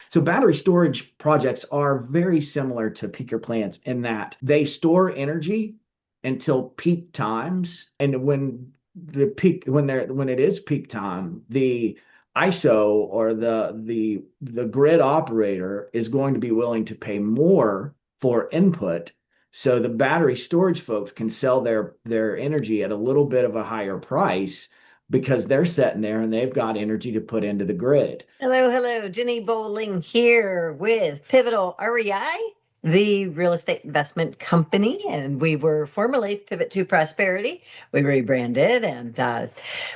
So battery storage projects are very similar to peaker plants in that they store energy until peak times. And when it is peak time, the ISO or the grid operator is going to be willing to pay more for input. So the battery storage folks can sell their energy at a little bit of a higher price because they're sitting there and they've got energy to put into the grid. Hello, hello. Ginny Bolling here with Pivotal REI, the real estate investment company. And we were formerly Pivot to Prosperity. We rebranded and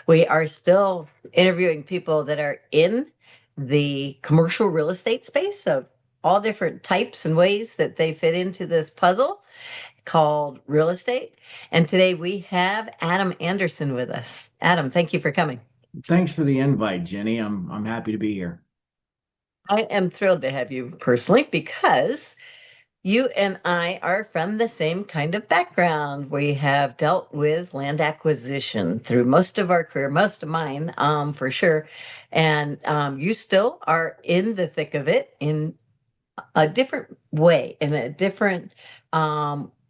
we are still interviewing people that are in the commercial real estate space of all different types and ways that they fit into this puzzle called real estate. And today we have Adam Anderson with us. Adam, thank you for coming. Thanks for the invite, Jenny. I'm happy to be here. I am thrilled to have you personally because you and I are from the same kind of background. We have dealt with land acquisition through most of our career, most of mine, for sure. And you still are in the thick of it in a different way, in a different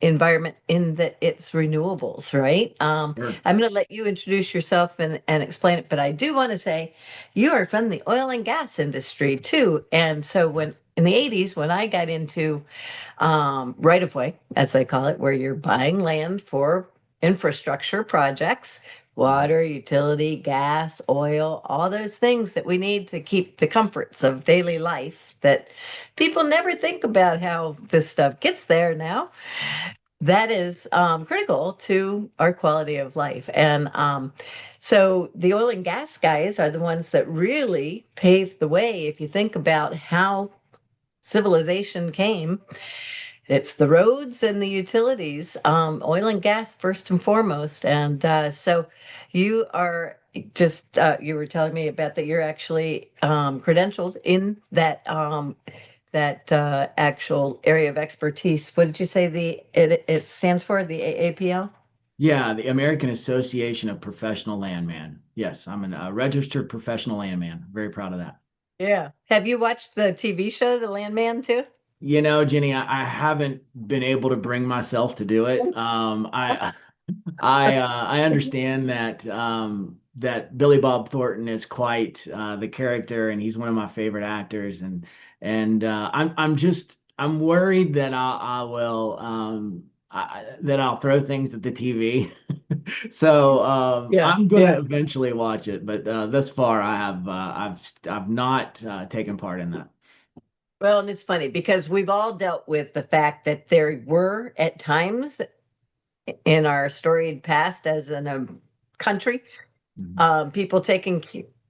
environment, in that it's renewables, right? Sure. I'm going to let you introduce yourself and explain it, but I do want to say you are from the oil and gas industry too. And so when in the 80s, when I got into right of way, as they call it, where you're buying land for infrastructure projects, water, utility, gas, oil, all those things that we need to keep the comforts of daily life that people never think about how this stuff gets there now. That is critical to our quality of life. And so the oil and gas guys are the ones that really paved the way. If you think about how civilization came, it's the roads and the utilities, oil and gas first and foremost. And so you are just, you were telling me about that you're actually credentialed in that actual area of expertise. What did you say it stands for, the AAPL? Yeah, the American Association of Professional Landman. Yes, I'm a registered professional landman. Very proud of that. Yeah. Have you watched the TV show, The Landman, too? You know, Jenny, I haven't been able to bring myself to do it. I understand that that Billy Bob Thornton is quite the character, and he's one of my favorite actors. And I'm worried that that I'll throw things at the TV. So Yeah, I'm gonna yeah. eventually watch it, but thus far I've not taken part in that. Well, and it's funny because we've all dealt with the fact that there were at times in our storied past as in a country, Mhm. people taking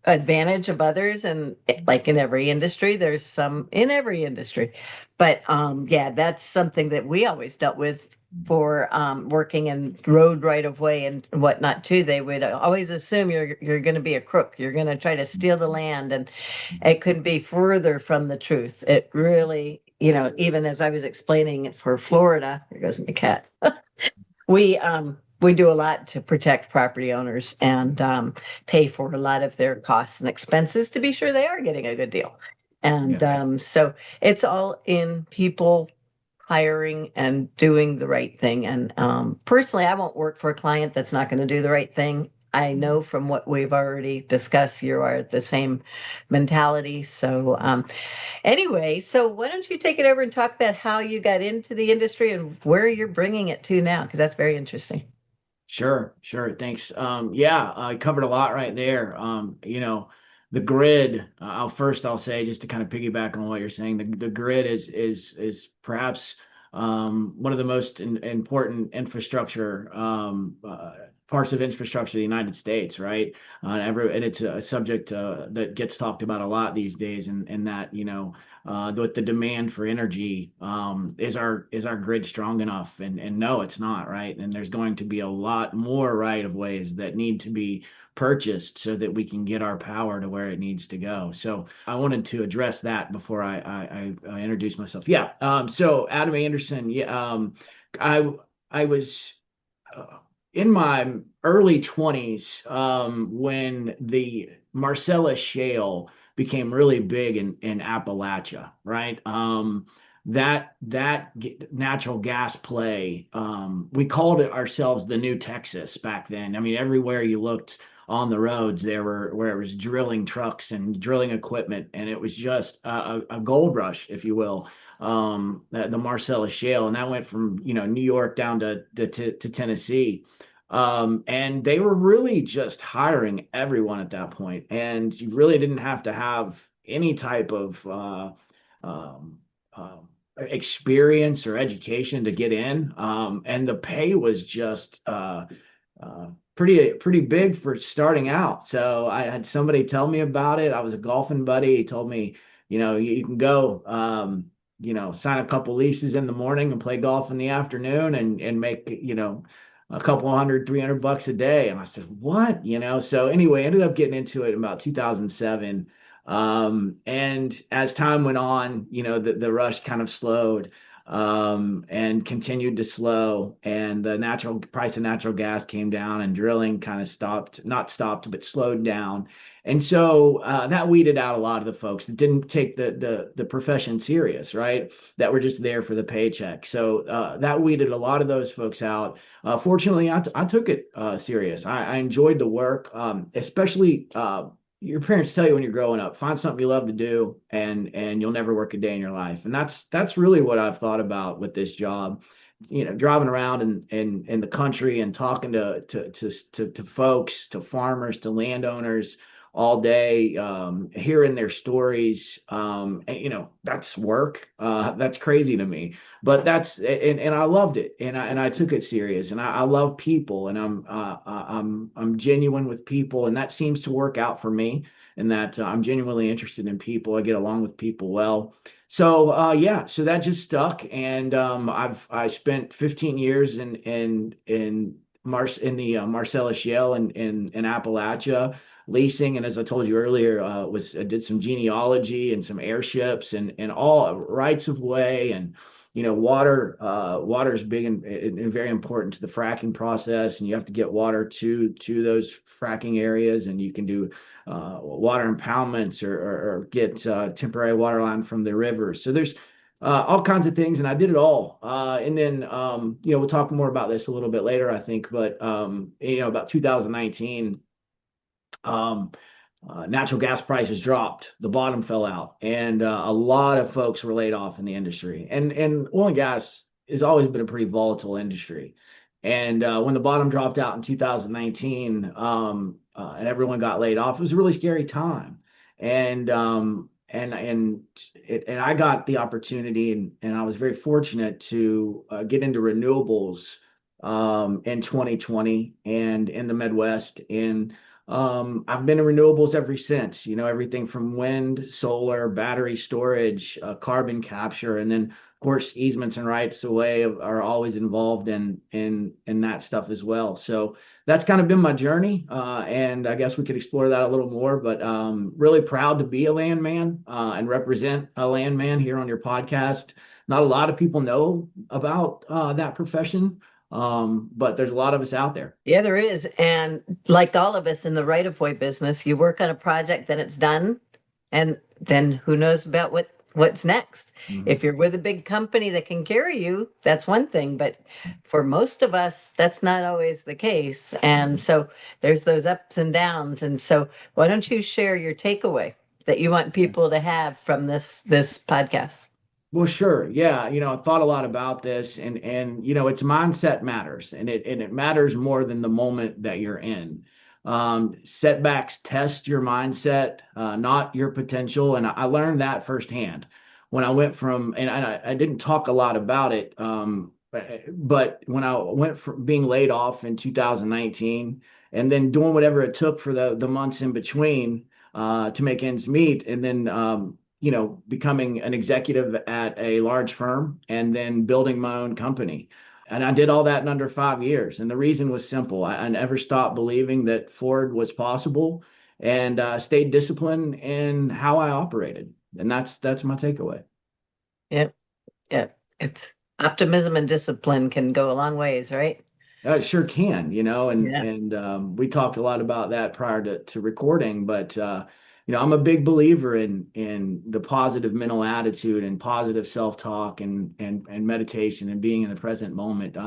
advantage of others, and like in every industry, there's some in every industry. But yeah, that's something that we always dealt with for working in road right of way and whatnot too. They would always assume you're going to be a crook. You're going to try to steal the land, and it couldn't be further from the truth. It really, even as I was explaining it for Florida, here goes my cat. We do a lot to protect property owners and pay for a lot of their costs and expenses to be sure they are getting a good deal. And Yeah. so it's all in people hiring and doing the right thing. And personally, I won't work for a client that's not going to do the right thing. I know from what we've already discussed, you are the same mentality. So anyway, so why don't you take it over and talk about how you got into the industry and where you're bringing it to now? Because that's very interesting. Sure, sure. Thanks. Yeah, I covered a lot right there. The grid, I'll say just to kind of piggyback on what you're saying, the grid is perhaps one of the most important infrastructure parts of infrastructure of the United States, right? And it's a subject that gets talked about a lot these days, and that with the demand for energy, is our grid strong enough? And no, it's not, right? And there's going to be a lot more right of ways that need to be purchased so that we can get our power to where it needs to go. So I wanted to address that before I introduce myself. Yeah. So Adam Anderson. Yeah. I I was uh, in my early 20s when the Marcellus Shale became really big in Appalachia, right? Natural gas play, we called it ourselves the New Texas back then. I mean, everywhere you looked on the roads, there were where it was drilling trucks and drilling equipment, and it was just a gold rush, if you will. The Marcellus Shale, and that went from New York down to Tennessee. And they were really just hiring everyone at that point, and you really didn't have to have any type of um, experience or education to get in. And the pay was just pretty big for starting out. So I had somebody tell me about it. I was a golfing buddy. He told me, you can go, sign a couple leases in the morning and play golf in the afternoon and make, a couple hundred, 300 bucks a day. And I said, what? So anyway, ended up getting into it in about 2007. And as time went on, the rush kind of slowed, and continued to slow, and the natural price of natural gas came down, and drilling kind of not stopped, but slowed down. And so that weeded out a lot of the folks that didn't take the profession serious, right? That were just there for the paycheck. So that weeded a lot of those folks out. Fortunately, I took it serious. I enjoyed the work, especially your parents tell you when you're growing up, find something you love to do, and you'll never work a day in your life. And that's really what I've thought about with this job. Driving around in the country and talking to folks, to farmers, to landowners all day, hearing their stories. And, that's work. That's crazy to me, but and I loved it, and I took it serious, and I love people, and I'm genuine with people, and that seems to work out for me. And that I'm genuinely interested in people. I get along with people well. So yeah, so that just stuck, and I spent 15 years in the Marcellus Shale in Appalachia leasing, and as I told you earlier, I did some genealogy and some airships and all rights of way, and water is big and very important to the fracking process, and you have to get water to those fracking areas, and you can do water impoundments or get temporary water line from the rivers. So there's all kinds of things, and I did it all. And then we'll talk more about this a little bit later, I think, but about 2019, natural gas prices dropped, the bottom fell out, and a lot of folks were laid off in the industry. And oil and gas has always been a pretty volatile industry. And when the bottom dropped out in 2019, and everyone got laid off, it was a really scary time. And I got the opportunity, and I was very fortunate to get into renewables in 2020 and in the Midwest. And I've been in renewables ever since, everything from wind, solar, battery storage, carbon capture, and then of course easements and rights of way are always involved in that stuff as well. So that's kind of been my journey, and I guess we could explore that a little more. But really proud to be a landman and represent a landman here on your podcast. Not a lot of people know about that profession, but there's a lot of us out there. Yeah, there is. And like all of us in the right of way business, you work on a project, then it's done. And then who knows about what's next? Mhm. If you're with a big company that can carry you, that's one thing. But for most of us, that's not always the case. And so there's those ups and downs. And so why don't you share your takeaway that you want people to have from this podcast? Well, sure. Yeah. I thought a lot about this, and it's mindset matters, and it matters more than the moment that you're in. Setbacks test your mindset, not your potential. And I learned that firsthand when I went from, and I didn't talk a lot about it, but when I went from being laid off in 2019 and then doing whatever it took for the months in between to make ends meet, and then becoming an executive at a large firm and then building my own company. And I did all that in under 5 years. And the reason was simple. I never stopped believing that Ford was possible, and stayed disciplined in how I operated. And that's my takeaway. Yeah, yeah. It's optimism and discipline can go a long ways, right? It sure can, Yeah. and we talked a lot about that prior to recording, but I'm a big believer in the positive mental attitude and positive self-talk and meditation and being in the present moment.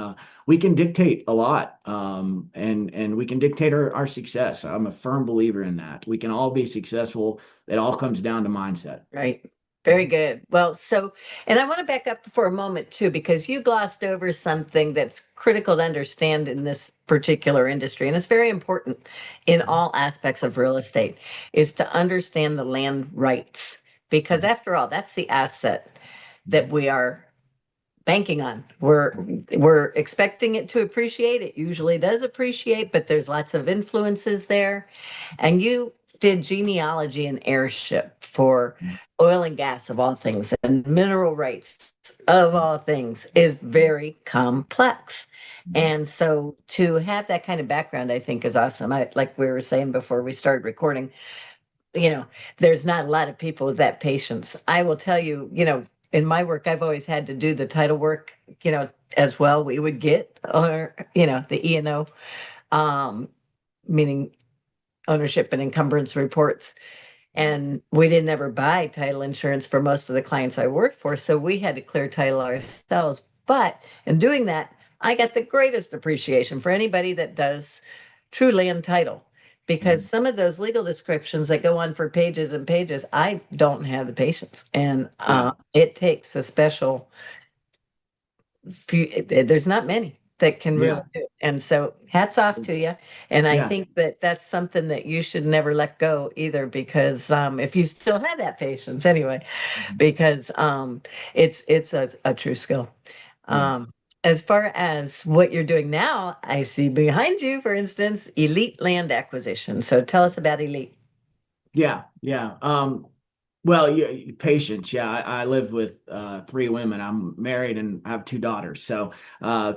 We can dictate a lot, and we can dictate our success. I'm a firm believer in that. We can all be successful. It all comes down to mindset. Right. Very good. Well, so, and I want to back up for a moment too, because you glossed over something that's critical to understand in this particular industry, and it's very important in all aspects of real estate, is to understand the land rights. Because after all, that's the asset that we are banking on. We're expecting it to appreciate. It usually does appreciate, but there's lots of influences there. And you did genealogy and heirship for oil and gas of all things, and mineral rights of all things is very complex. And so to have that kind of background, I think is awesome. Like we were saying before we started recording, you know, there's not a lot of people with that patience. I will tell you, in my work, I've always had to do the title work, as well. We would get, or, the E&O, um, meaning ownership and encumbrance reports. And we didn't ever buy title insurance for most of the clients I worked for. So we had to clear title ourselves. But in doing that, I got the greatest appreciation for anybody that does true land title, because Mhm. some of those legal descriptions that go on for pages and pages, I don't have the patience. And Yeah, it takes a special few, there's not many that can really yeah, do it. And so hats off to you. And I yeah. think that that's something that you should never let go either, because if you still had that patience anyway, because it's a true skill. Yeah. Um, as far as what you're doing now, I see behind you, for instance, Elite Land Acquisition. So tell us about Elite. Yeah, yeah. Well, patience. Yeah, I live with three women. I'm married and I have two daughters, so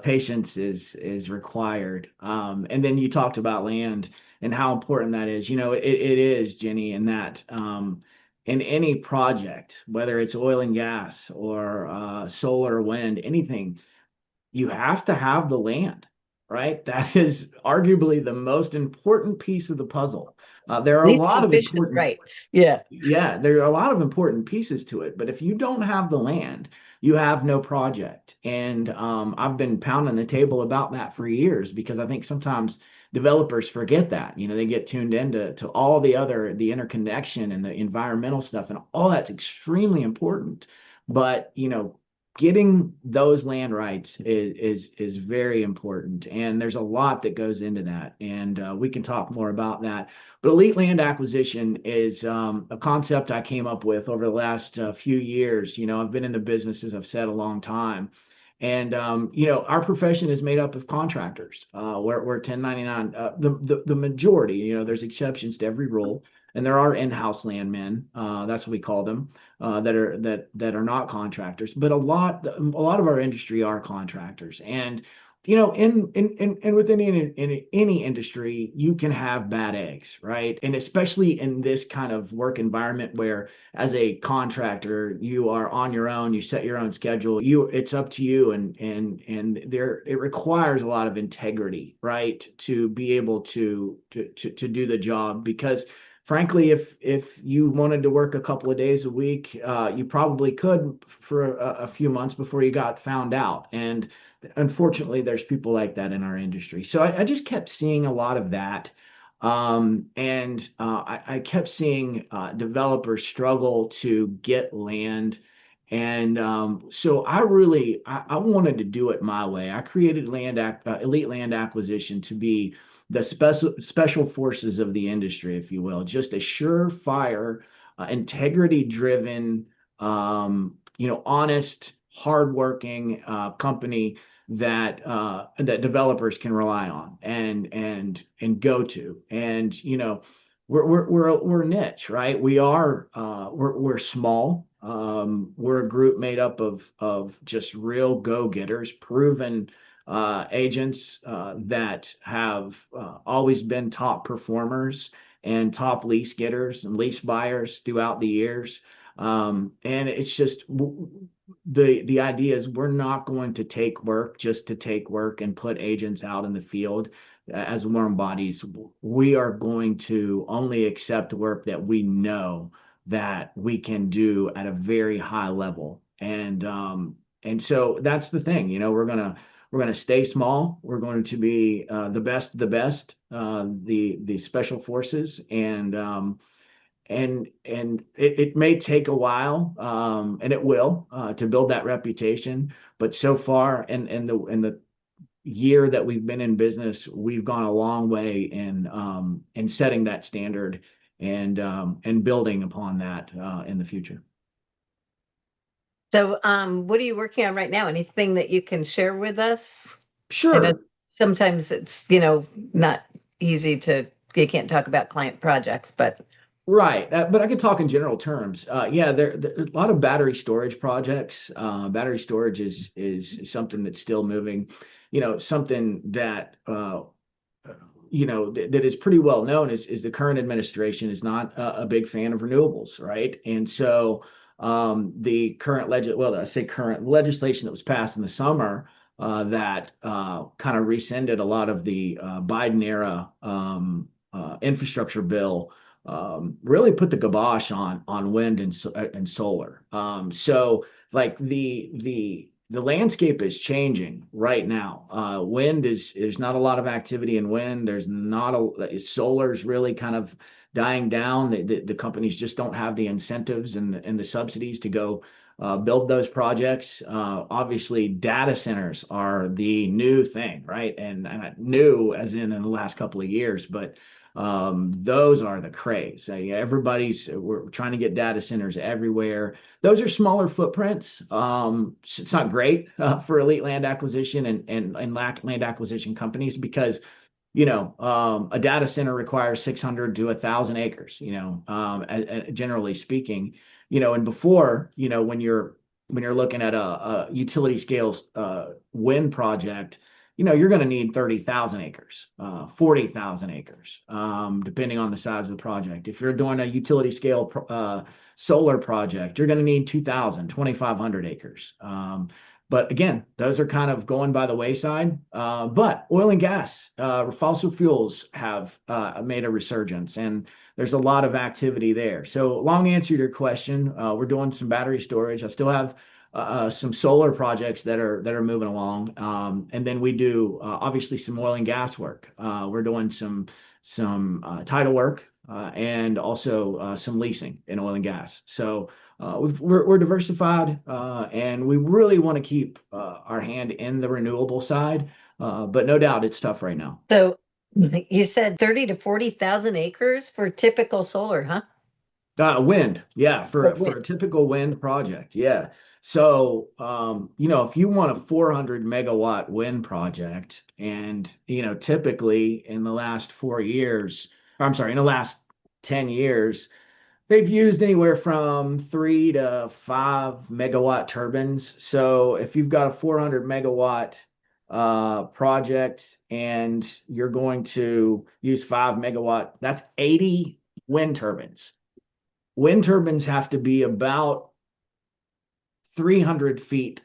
patience is required. And then you talked about land and how important that is. It is, Jenny, in that in any project, whether it's oil and gas or solar or wind, anything, you have to have the land, right? That is arguably the most important piece of the puzzle. There are a Least lot of sufficient important rights. Yeah. Yeah, there are a lot of important pieces to it, but if you don't have the land, you have no project. And I've been pounding the table about that for years because I think sometimes developers forget that. They get tuned into all the interconnection and the environmental stuff, and all that's extremely important. But getting those land rights is very important, and there's a lot that goes into that, and we can talk more about that. But elite land acquisition is a concept I came up with over the last few years. I've been in the business, as I've said, a long time. And, our profession is made up of contractors. We're 1099. The majority, there's exceptions to every rule. And there are in-house landmen, that's what we call them, that are not contractors. But a lot of our industry are contractors. And in within any industry, you can have bad eggs, right? And especially in this kind of work environment where, as a contractor, you are on your own, you set your own schedule, it's up to you, and there it requires a lot of integrity, right, to be able to do the job. Because frankly, if you wanted to work a couple of days a week, you probably could for a few months before you got found out. And unfortunately, there's people like that in our industry. So I just kept seeing a lot of that. And I kept seeing developers struggle to get land. And so I wanted to do it my way. I created Elite Land Acquisition to be the special forces of the industry, if you will, just a surefire, integrity driven, honest, hardworking company that developers can rely on and go to. And we're niche, right? We're small. We're a group made up of just real go-getters, proven agents that have always been top performers and top lease getters and lease buyers throughout the years. And it's just the idea is we're not going to take work just to take work and put agents out in the field. as warm bodies, we are going to only accept work that we know that we can do at a very high level. And so that's the thing, we're gonna stay small. We're going to be the best of the best, the special forces, and it may take a while, and it will, to build that reputation. But so far, in the year that we've been in business, we've gone a long way in setting that standard and building upon that in the future. So, what are you working on right now? Anything that you can share with us? I know Sure. sometimes it's, not easy to, you can't talk about client projects, but Right, but I could talk in general terms. Yeah, there's a lot of battery storage projects. Battery storage is something that's still moving. Something that that is pretty well known is the current administration is not a big fan of renewables, right? And so the I say current legislation that was passed in the summer, that kind of rescinded a lot of the Biden era infrastructure bill, really put the kibosh on wind and solar. So like the landscape is changing right now. Wind is there's not a lot of activity in wind. There's not a solar's really kind of dying down. The companies just don't have the incentives and the subsidies to go build those projects. Obviously, data centers are the new thing, right? And new as in the last couple of years, but those are the craze. We're trying to get data centers everywhere. Those are smaller footprints. It's not great for elite land acquisition and land acquisition companies, because a data center requires 600 to 1,000 acres. Generally speaking, and before, when you're looking at a utility scale wind project, you're going to need 30,000 acres, 40,000 acres, depending on the size of the project. If you're doing a utility scale solar project, you're going to need 2,000, 2,500 acres. But again, those are kind of going by the wayside. But oil and gas, fossil fuels have made a resurgence, and there's a lot of activity there. So, long answer to your question, we're doing some battery storage. I still have some solar projects that are moving along, and then we do obviously some oil and gas work. We're doing some tidal work, and also some leasing in oil and gas. So we're diversified, and we really want to keep our hand in the renewable side. But no doubt it's tough right now. so you said 30 to 40,000 acres for typical solar, huh? Wind, yeah, Oh, for wind. a typical wind project, yeah. So, if you want a 400 megawatt wind project, and typically in the last 4 years, or I'm sorry, in the last 10 years, they've used anywhere from 3 to 5 megawatt turbines. So, if you've got a 400 megawatt project and you're going to use 5 megawatt, that's 80 wind turbines. Wind turbines have to be about 300 feet,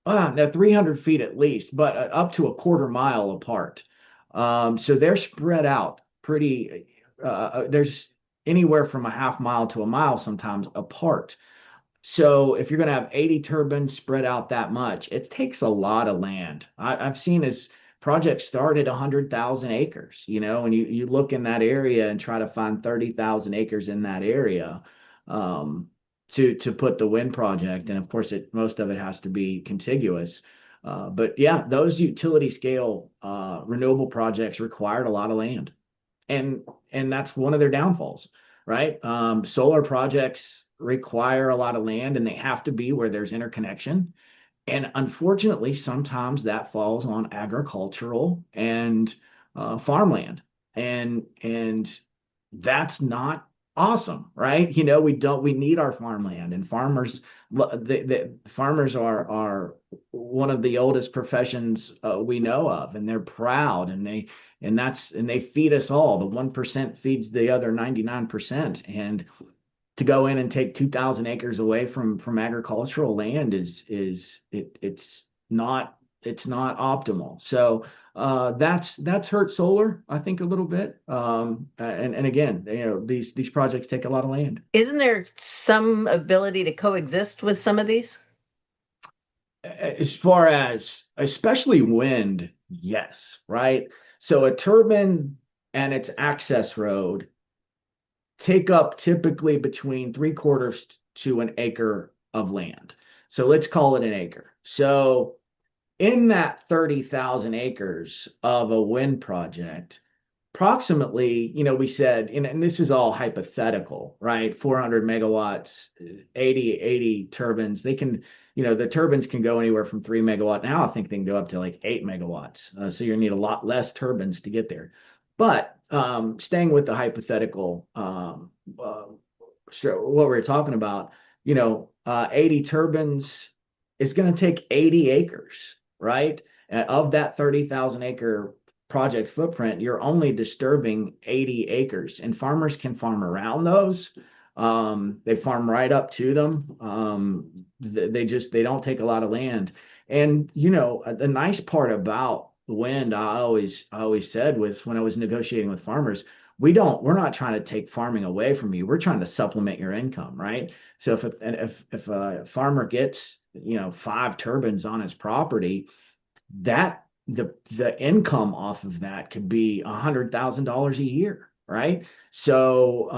no, 300 feet at least, but up to a quarter mile apart. So they're spread out pretty, there's anywhere from a half mile to a mile sometimes apart. So if you're going to have 80 turbines spread out that much, it takes a lot of land. I've seen as projects start at 100,000 acres, and you look in that area and try to find 30,000 acres in that area, to put the wind project. And of course, most of it has to be contiguous. But yeah, those utility scale renewable projects required a lot of land, and that's one of their downfalls, right? Solar projects require a lot of land, and they have to be where there's interconnection. And unfortunately, sometimes that falls on agricultural and farmland, and that's not awesome, right? We need our farmland, and farmers are one of the oldest professions we know of, and they're proud, and they feed us all. The 1% feeds the other 99%, and to go in and take 2,000 acres away from agricultural land it's not it's not optimal. So that's hurt solar, I think, a little bit. And again, these projects take a lot of land. Isn't there some ability to coexist with some of these? As far as especially wind, yes, right? So a turbine and its access road take up typically between 3/4 to an acre of land. So let's call it an acre. So in that 30,000 acres of a wind project, approximately, we said, and this is all hypothetical, right? 400 megawatts, 80 turbines. They can, the turbines can go anywhere from 3 megawatt. Now I think they can go up to like 8 megawatts. So you need a lot less turbines to get there. But staying with the hypothetical, what we're talking about, 80 turbines is going to take 80 acres, right? Of that 30,000 acre project footprint, you're only disturbing 80 acres, and farmers can farm around those. They farm right up to them. They don't take a lot of land. And the nice part about wind, I always said with when I was negotiating with farmers, we're not trying to take farming away from you. We're trying to supplement your income, right? So if a farmer gets 5 turbines on his property, that the income off of that could be $100,000 a year, right? So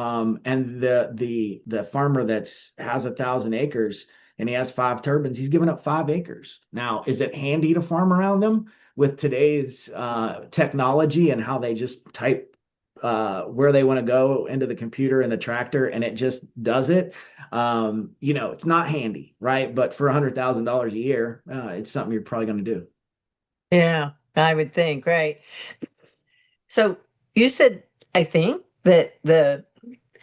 and the farmer that's has 1,000 acres and he has 5 turbines, he's giving up 5 acres. Now, is it handy to farm around them with today's technology and how they just type where they want to go into the computer and the tractor and it just does it? It's not handy, right? But for $100,000 a year, it's something you're probably going to do. Yeah, I would think, right? So you said, I think, that the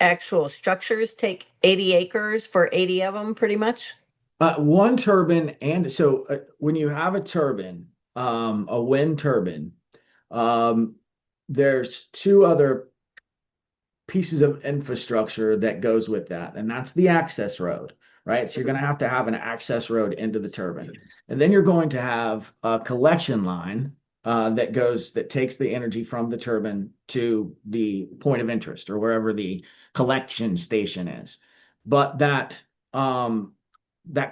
actual structures take 80 acres for 80 of them, pretty much. One turbine, and so when you have a turbine, a wind turbine, um, there's two other pieces of infrastructure that goes with that, and that's the access road, right? So you're going to have an access road into the turbine, and then you're going to have a collection line that takes the energy from the turbine to the point of interest or wherever the collection station is. But that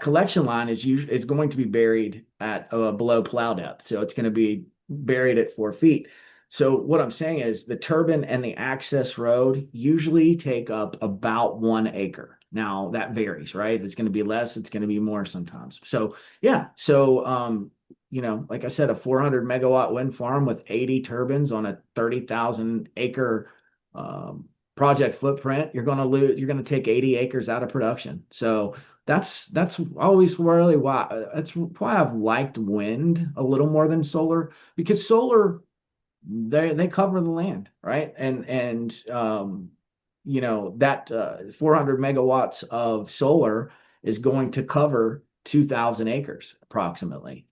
collection line is going to be buried at below plow depth, so it's going to be buried at 4 feet. So what I'm saying is the turbine and the access road usually take up about 1 acre. Now that varies, right? It's going to be less, it's going to be more sometimes. So yeah, so like I said, a 400 megawatt wind farm with 80 turbines on a 30,000 acre project footprint, you're going to take 80 acres out of production. So that's always really why that's why I've liked wind a little more than solar, because solar they cover the land, right? That 400 megawatts of solar is going to cover 2,000 acres approximately.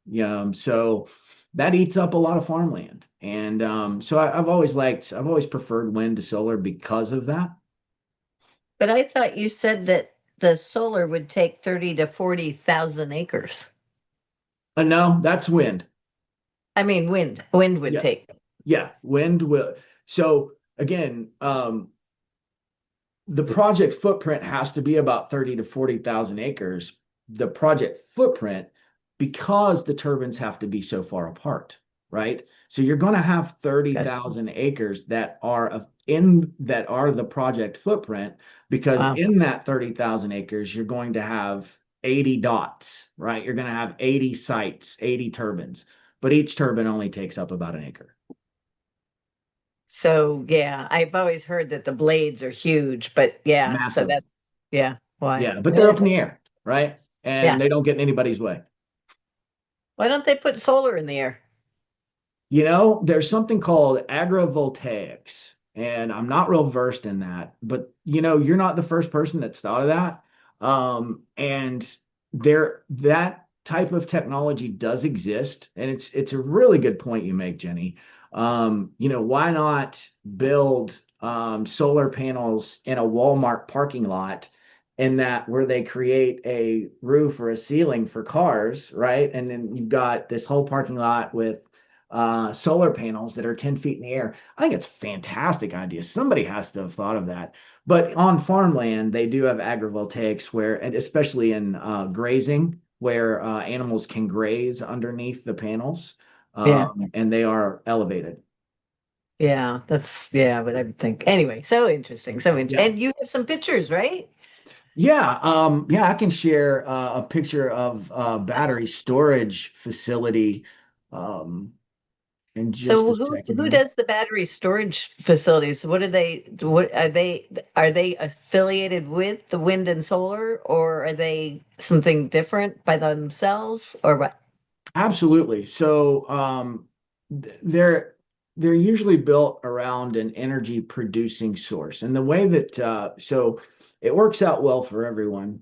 So that eats up a lot of farmland. And so I've always preferred wind to solar because of that. But I thought you said that the solar would take 30 to 40,000 acres. No, that's wind. I mean, wind would Yeah, take. yeah, wind will. So again, the project footprint has to be about 30 to 40,000 acres. The project footprint, because the turbines have to be so far apart, right? So you're going to have Good. 30,000 acres that are the project footprint, because Wow. in that 30,000 acres, you're going to have 80 dots, right? You're going to have 80 sites, 80 turbines, but each turbine only takes up about an acre. So yeah, I've always heard that the blades are huge, but yeah, so Massive. that, yeah, why? Yeah, but they're up in the air, right? And Yeah. they don't get in anybody's way. Why don't they put solar in the air? There's something called agrovoltaics, and I'm not real versed in that, but you're not the first person that's thought of that. And that type of technology does exist, and it's a really good point you make, Jenny. Why not build solar panels in a Walmart parking lot in that where they create a roof or a ceiling for cars, right? And then you've got this whole parking lot with solar panels that are 10 feet in the air. I think it's a fantastic idea. Somebody has to have thought of that. But on farmland, they do have agrivoltaics where, and especially in grazing, where animals can graze underneath the panels, Yeah. and they are elevated. Yeah, yeah, but I would think anyway, so interesting, so interesting. Yeah. And you have some pictures, right? Yeah, I can share a picture of a battery storage facility um, in just a So second who here. does the battery storage facilities? What are they, are they affiliated with the wind and solar, or are they something different by themselves, or what? Absolutely. So they're usually built around an energy producing source, and the way that so it works out well for everyone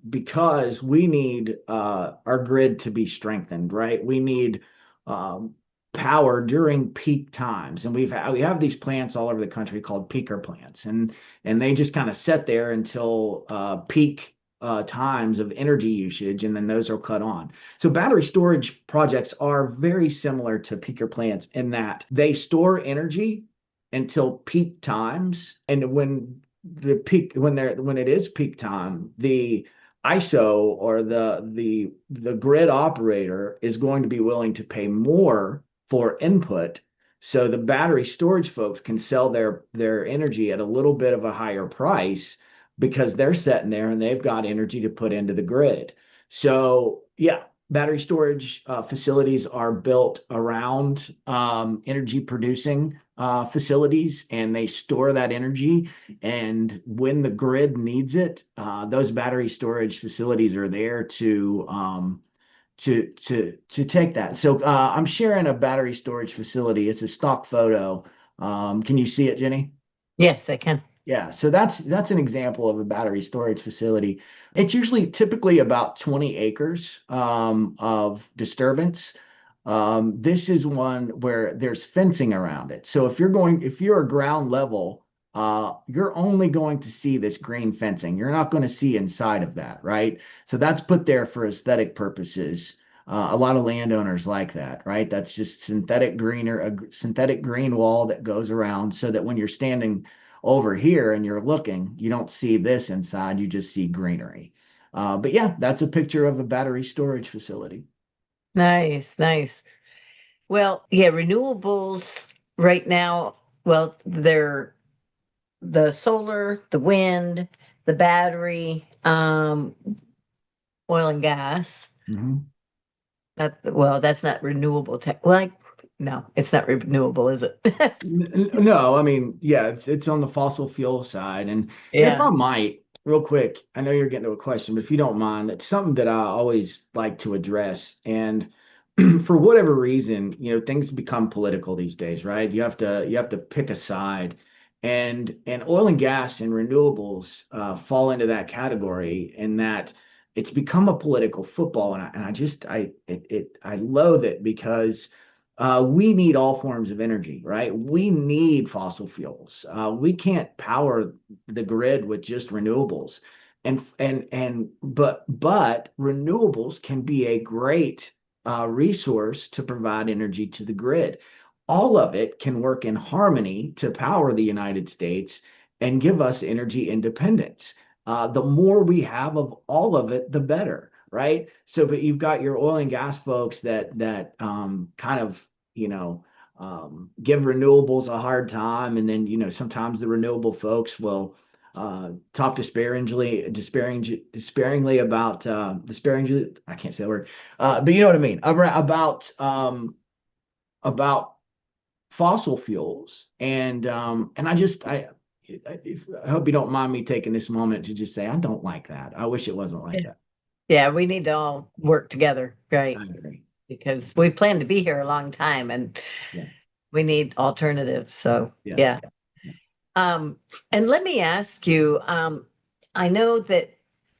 because we need our grid to be strengthened, right? We need um, power during peak times, and we have these plants all over the country called peaker plants, and they just kind of sit there until peak times of energy usage, and then those are cut on. So battery storage projects are very similar to peaker plants in that they store energy until peak times. And when it is peak time, the ISO or the grid operator is going to be willing to pay more for input. So the battery storage folks can sell their energy at a little bit of a higher price because they're sitting there and they've got energy to put into the grid. So yeah, battery storage facilities are built around energy producing facilities, and they store that energy. And when the grid needs it, those battery storage facilities are there to take that. So I'm sharing a battery storage facility. It's a stock photo. Can you see it, Jenny? Yes, I can. Yeah, so that's an example of a battery storage facility. It's usually typically about 20 acres of disturbance. This is one where there's fencing around it. So if you're a ground level, you're only going to see this green fencing. You're not going to see inside of that, right? So that's put there for aesthetic purposes. A lot of landowners like that, right? That's just synthetic green wall that goes around so that when you're standing over here and you're looking, you don't see this inside, you just see greenery. But yeah, that's a picture of a battery storage facility. Nice, nice. Well, yeah, renewables right now, well, they're the solar, the wind, the battery, oil and gas. Mhm. That well, that's not renewable tech. Like, no, it's not renewable, is it? No, I mean, yeah, it's on the fossil fuel side. And if Yeah. I might, real quick, I know you're getting to a question, but if you don't mind, it's something that I always like to address. And for whatever reason, things become political these days, right? You have to pick a side. And oil and gas and renewables fall into that category in that it's become a political football. And I just I loathe it because we need all forms of energy, right? We need fossil fuels. We can't power the grid with just renewables. But renewables can be a great resource to provide energy to the grid. All of it can work in harmony to power the United States and give us energy independence. The more we have of all of it, the better, right? So, but you've got your oil and gas folks that kind of give renewables a hard time, and then sometimes the renewable folks will talk despairingly about disparagingly. I can't say the word, but you know what I mean about fossil fuels, and I hope you don't mind me taking this moment to just say I don't like that. I wish it wasn't like Yeah. that. Yeah, we need to all work together, I right? agree. Because we plan to be here a long time and Yeah, we need alternatives. So, yeah, yeah. yeah. Um, and let me ask you, I know that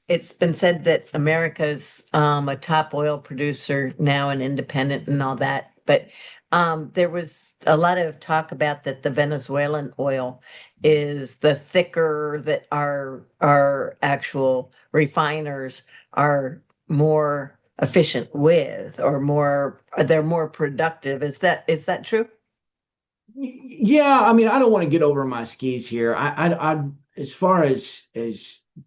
it's been said that America's a top oil producer now and independent and all that. But there was a lot of talk about that the Venezuelan oil is the thicker that our actual refiners are more efficient with, or they're more productive. Is that true? Yeah, I mean, I don't want to get over my skis here. As far as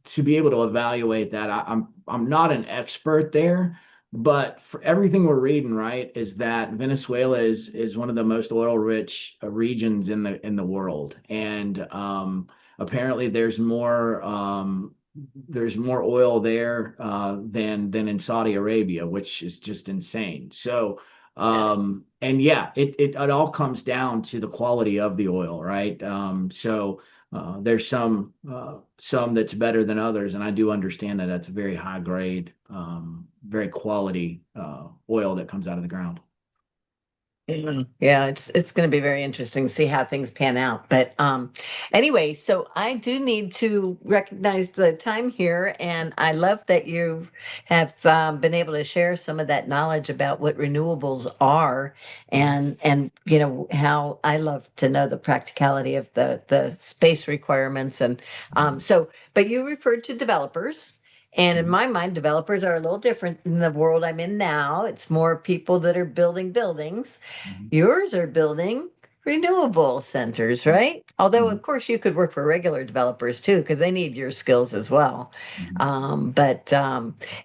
to be able to evaluate that, I'm not an expert there, but for everything we're reading, right, is that Venezuela is one of the most oil-rich regions in the world, and apparently there's more oil there than in Saudi Arabia, which is just insane. So. And yeah, it all comes down to the quality of the oil, right? There's some that's better than others, and I do understand that that's a very high grade, very quality oil that comes out of the ground. Yeah, it's going to be very interesting to see how things pan out. But anyway, so I do need to recognize the time here, and I love that you have been able to share some of that knowledge about what renewables are, and how I love to know the practicality of the space requirements, and so. But you referred to developers. And in Mhm. my mind, developers are a little different in the world I'm in now. It's more people that are building buildings. Mhm. Yours are building renewable centers, right? Although, of Mhm. course, you could work for regular developers too, because they need your skills as well. Mhm. But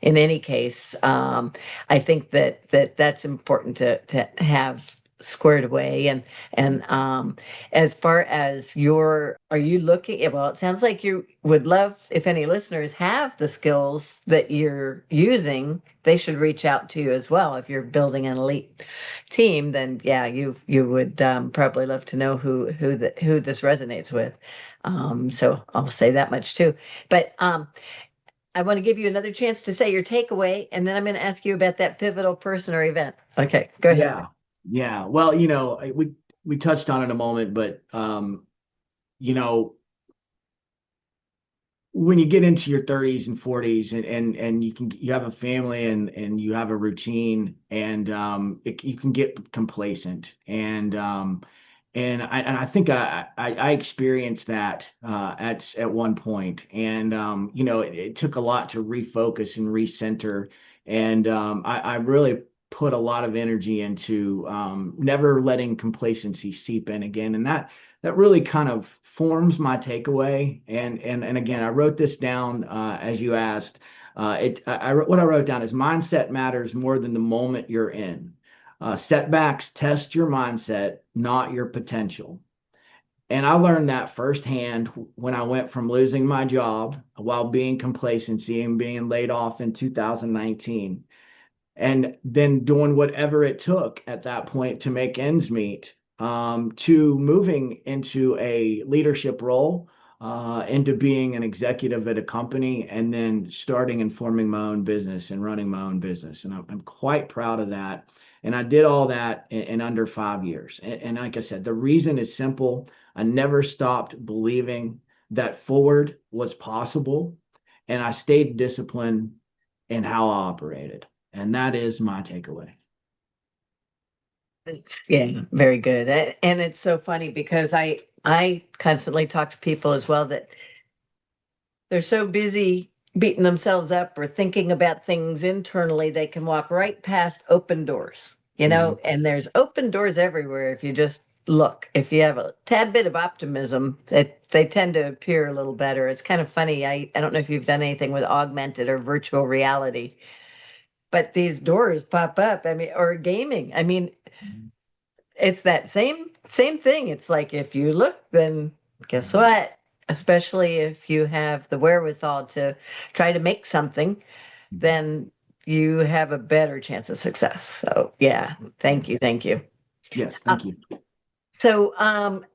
in any case, I think that's important to have squared away. And as far as are you looking? Well, it sounds like you would love, if any listeners have the skills that you're using, they should reach out to you as well. If you're building an elite team, then yeah, you would probably love to know who this resonates with. So I'll say that much too. But I want to give you another chance to say your takeaway, and then I'm going to ask you about that pivotal person or event. Okay, go ahead. Yeah, yeah. Well, we touched on it a moment, but you know, when you get into your 30s and 40s, and you have a family, and you have a routine, and you can get complacent, and I think I experienced that at one point, and it took a lot to refocus and recenter, and I really put a lot of energy into never letting complacency seep in again, and that really kind of forms my takeaway. And again, I wrote this down as you asked. What I wrote down is mindset matters more than the moment you're in. Setbacks test your mindset, not your potential. And I learned that firsthand when I went from losing my job while being complacency and being laid off in 2019, and then doing whatever it took at that point to make ends meet, to moving into a leadership role, into being an executive at a company, and then starting and forming my own business and running my own business. And I'm quite proud of that. And I did all that in under 5 years. And like I said, the reason is simple. I never stopped believing that forward was possible, and I stayed disciplined in how I operated. And that is my takeaway. Yeah, very good. And it's so funny because I constantly talk to people as well that they're so busy beating themselves up or thinking about things internally, they can walk right past open doors, Mhm. and there's open doors everywhere if you just look. If you have a tad bit of optimism, they tend to appear a little better. It's kind of funny. I don't know if you've done anything with augmented or virtual reality, but these doors pop up. I mean, or gaming. I mean, it's that same thing. It's like if you look, then guess Mhm. what? Especially if you have the wherewithal to try to make something, Mhm. then you have a better chance of success. So yeah, thank you, thank you. Yes, Uh, thank you. so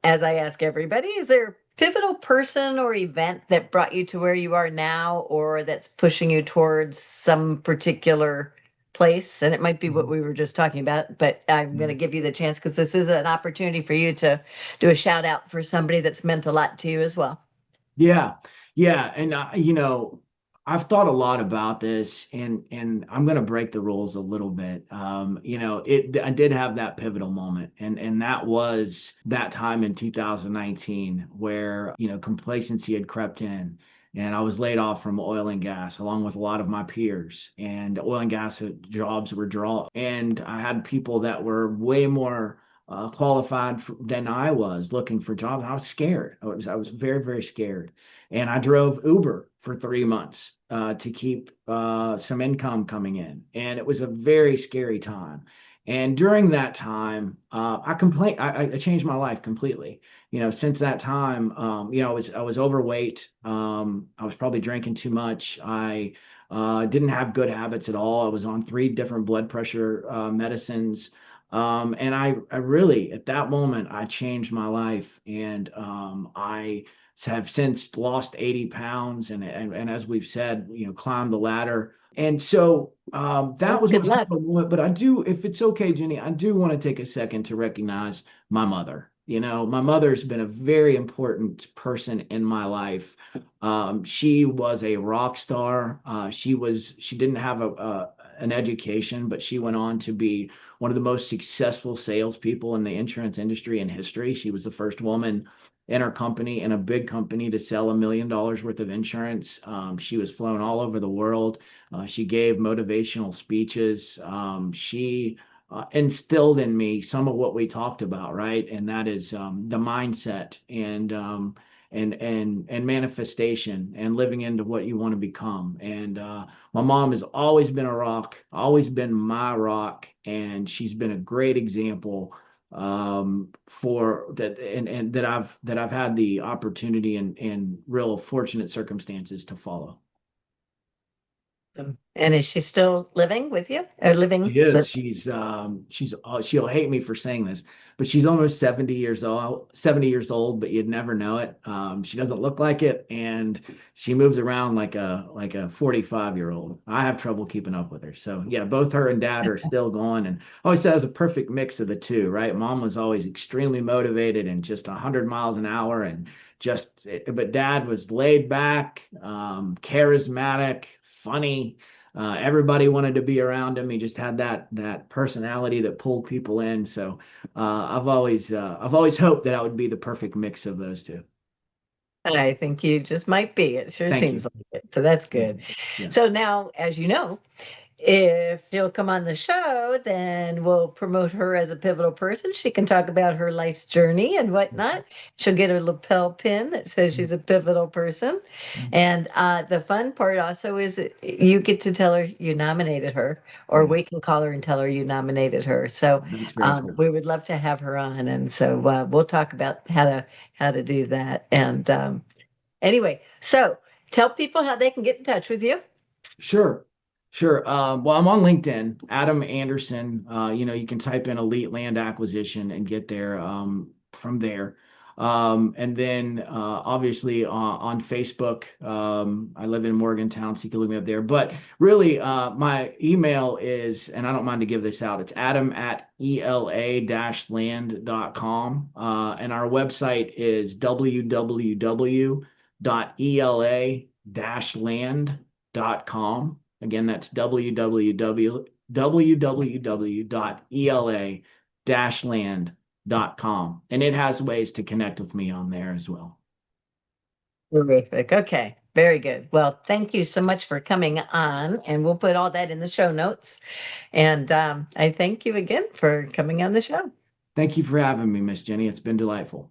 as I ask everybody, is there a pivotal person or event that brought you to where you are now, or that's pushing you towards some particular place? And it might be what Mhm. we were just talking about, but I'm going to Mhm. give you the chance because this is an opportunity for you to do a shout out for somebody that's meant a lot to you as well. Yeah, yeah, and I've thought a lot about this, and I'm going to break the rules a little bit. I did have that pivotal moment, and that was that time in 2019 where complacency had crept in, and I was laid off from oil and gas along with a lot of my peers, and oil and gas jobs were draw, and I had people that were way more qualified than I was looking for jobs. I was scared. I was very, very scared. And I drove Uber for 3 months to keep some income coming in. And it was a very scary time. And during that time, I changed my life completely. Since that time, I was overweight. I was probably drinking too much. I didn't have good habits at all. I was on three different blood pressure medicines. And I really, at that moment, I changed my life, and I have since lost 80 pounds, and as we've said, climbed the ladder. And so Well, that was my good luck. moment. But I do, if it's okay, Jenny, I do want to take a second to recognize my mother. My mother's been a very important person in my life. She was a rock star. She didn't have an education, but she went on to be one of the most successful salespeople in the insurance industry in history. She was the first woman in her company, in a big company, to sell $1 million worth of insurance. She was flown all over the world. She gave motivational speeches. She instilled in me some of what we talked about, right? And that is the mindset and manifestation and living into what you want to become. And my mom has always been a rock, always been my rock, and she's been a great example for that, and that I've had the opportunity and real fortunate circumstances to follow. And is she still living with you or living? She is. She'll hate me for saying this, but she's almost 70 years old, 70 years old, but you'd never know it. She doesn't look like it, and she moves around like a 45-year-old. I have trouble keeping up with her. So yeah, both her and dad are still going, and I always said it was a perfect mix of the two, right? Mom was always extremely motivated and just 100 miles an hour, and but dad was laid back, charismatic, funny. Everybody wanted to be around him. He just had that personality that pulled people in. So I've always hoped that I would be the perfect mix of those two. I think you just might be. It sure Thank seems you. like it. So that's Thank good. you. Yeah. So now, as you know, if she'll come on the show, then we'll promote her as a pivotal person. She can talk about her life's journey and whatnot. She'll get her lapel pin that says she's a pivotal person. And the fun part also is you get to tell her you nominated her, or Yeah. we can call her and tell her you nominated her. So That's very cool. we would love to have her on, and so we'll talk about how to do that. And anyway, so tell people how they can get in touch with you. Sure. Sure. Well, I'm on LinkedIn, Adam Anderson. You can type in Elite Land Acquisition and get there from there. And then obviously on Facebook, I live in Morgantown, so you can look me up there. But really, my email is, and I don't mind to give this out, it's adam@ela-land.com. And our website is www.ela-land.com. Again, that's www.ela-land.com. And it has ways to connect with me on there as well. Terrific. Okay. Very good. Well, thank you so much for coming on, and we'll put all that in the show notes. And I thank you again for coming on the show. Thank you for having me, Miss Jenny. It's been delightful.